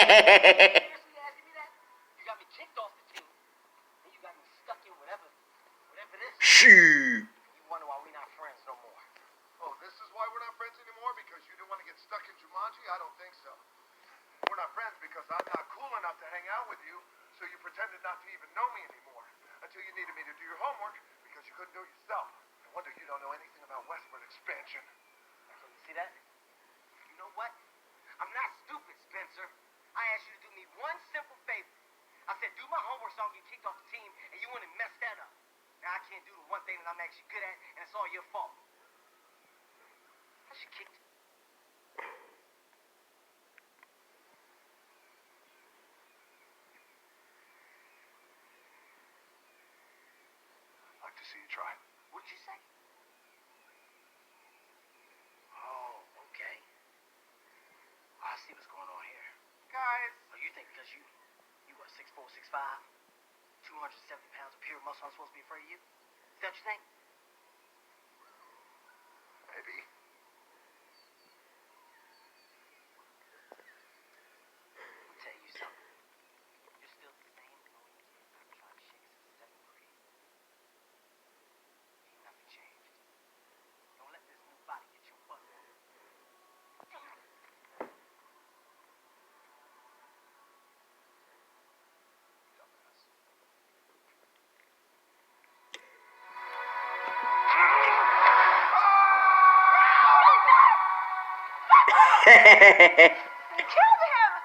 seriously asking me that? You got me kicked off the team, and you got me stuck in whatever it is. Shoot. You wonder why we're not friends no more. Oh, this is why we're not friends anymore? Because you didn't want to get stuck in Jumanji? I don't think so. We're not friends because I'm not cool enough to hang out with you, so you pretended not to even know me anymore until you needed me to do your homework because you couldn't do it yourself. No wonder you don't know anything about westward expansion. So you see that? You know what? I'm not stupid, Spencer. I asked you to do me one simple favor. I said, do my homework so I don't get kicked off the team, and you went and messed that up. Now I can't do the one thing that I'm actually good at, and it's all your fault. I should kick you. I'd like to see you try. What'd you say? Oh, okay. I see what's going on here. Guys! Oh, you think because you what, 6'4", 6'5", 270 pounds of pure muscle, I'm supposed to be afraid of you? Is that what you think? Maybe. Let me tell you something. You're still the same annoying kid I've been trying to shake since 7th grade. Ain't nothing changed. Don't let this new body get you busted. Kill him!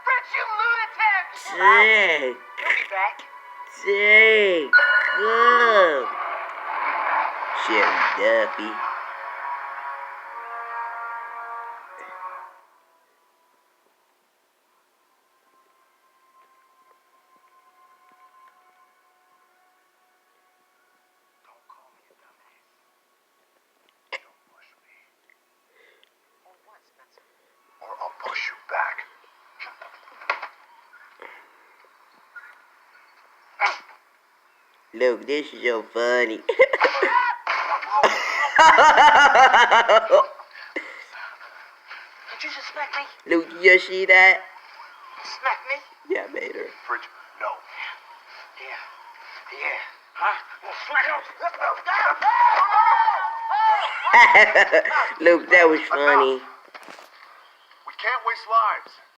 Fritz, you lunatic! Dang. He'll be back. Dang. Good. Sherry Duffy. Don't call me a dumbass. Don't push me. Or what, Spencer? Or I'll push you back. Luke, this is so funny. Did you just smack me? Luke, you just see that? Smack me? Yeah, I made her. Fridge, no. Yeah. Huh? Well, smack him. Luke, that was funny.